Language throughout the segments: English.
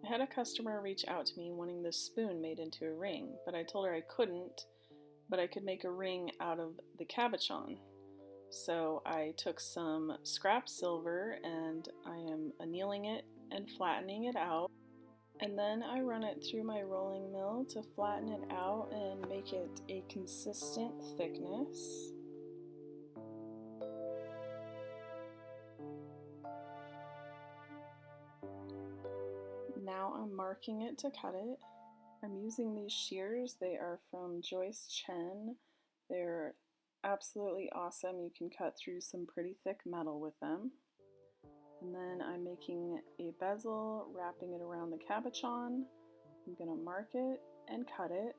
had a customer reach out to me wanting this spoon made into a ring, but I told her I couldn't, but I could make a ring out of the cabochon. So I took some scrap silver and I am annealing it and flattening it out. And then I run it through my rolling mill to flatten it out and make it a consistent thickness. Now I'm marking it to cut it. I'm using these shears. They are from Joyce Chen. They're absolutely awesome. You can cut through some pretty thick metal with them. And then I'm making a bezel, wrapping it around the cabochon. I'm going to mark it and cut it.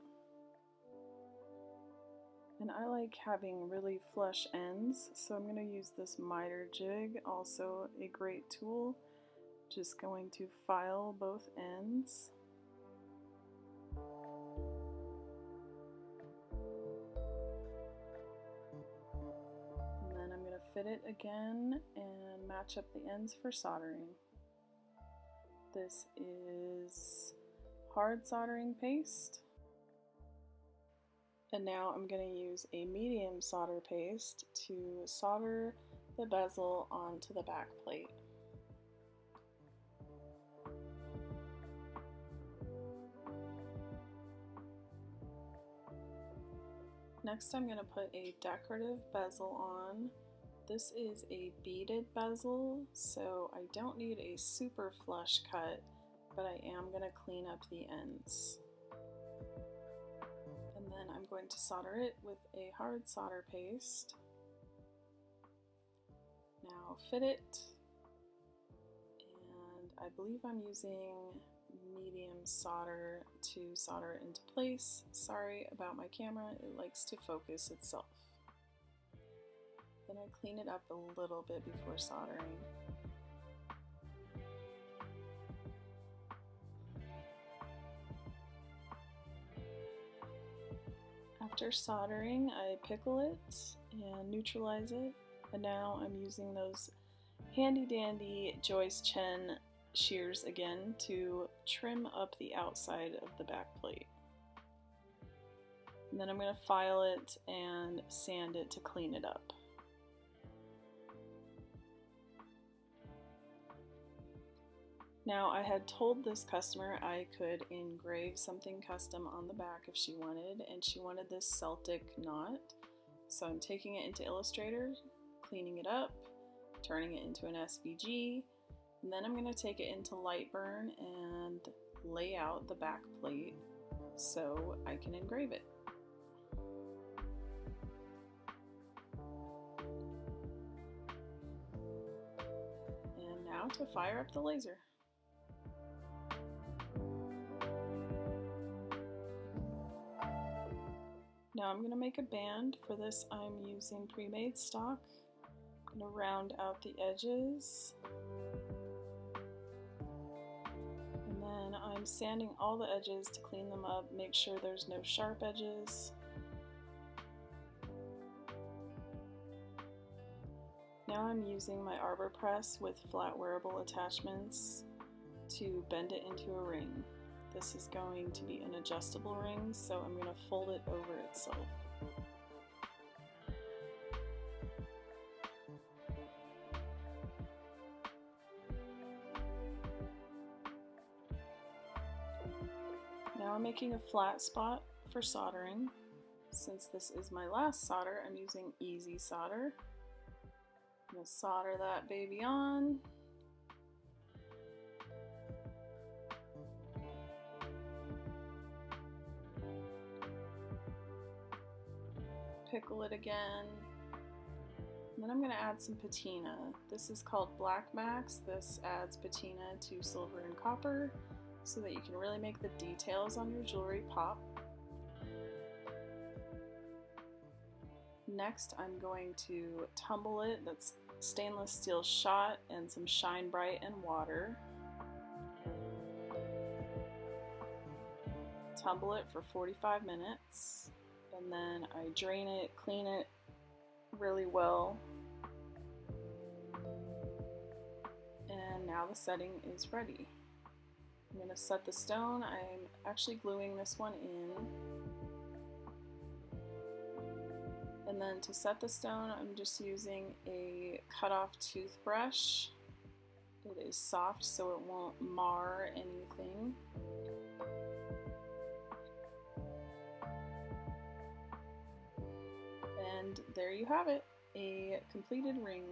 And I like having really flush ends, so I'm going to use this miter jig, also a great tool. Just going to file both ends. And then I'm going to fit it again and match up the ends for soldering. This is hard soldering paste. And now I'm going to use a medium solder paste to solder the bezel onto the back plate. Next I'm going to put a decorative bezel on. This is a beaded bezel, so I don't need a super flush cut, but I am going to clean up the ends. And then I'm going to solder it with a hard solder paste. Now fit it, and I believe I'm using medium solder to solder it into place. Sorry about my camera, it likes to focus itself. Then I clean it up a little bit before soldering. After soldering, I pickle it and neutralize it, and now I'm using those handy dandy Joyce Chen shears again to trim up the outside of the back plate. And then I'm going to file it and sand it to clean it up. Now, I had told this customer I could engrave something custom on the back if she wanted, and she wanted this Celtic knot. So I'm taking it into Illustrator, cleaning it up, turning it into an SVG, and then I'm going to take it into Lightburn and lay out the back plate so I can engrave it. And now to fire up the laser. Now I'm going to make a band. For this I'm using pre-made stock. I'm going to round out the edges. And then I'm sanding all the edges to clean them up, make sure there's no sharp edges. Now I'm using my arbor press with flat wearable attachments to bend it into a ring. This is going to be an adjustable ring, so I'm going to fold it over itself. Now I'm making a flat spot for soldering. Since this is my last solder, I'm using easy solder. I'm going to solder that baby on. Pickle it again. And then I'm going to add some patina. This is called Black Max. This adds patina to silver and copper so that you can really make the details on your jewelry pop. Next, I'm going to tumble it. That's stainless steel shot and some Shine Bright and water. Tumble it for 45 minutes. And then I drain it, clean it really well. And now the setting is ready. I'm going to set the stone. I'm actually gluing this one in. And then to set the stone, I'm just using a cut-off toothbrush. It is soft so it won't mar anything. And there you have it, a completed ring.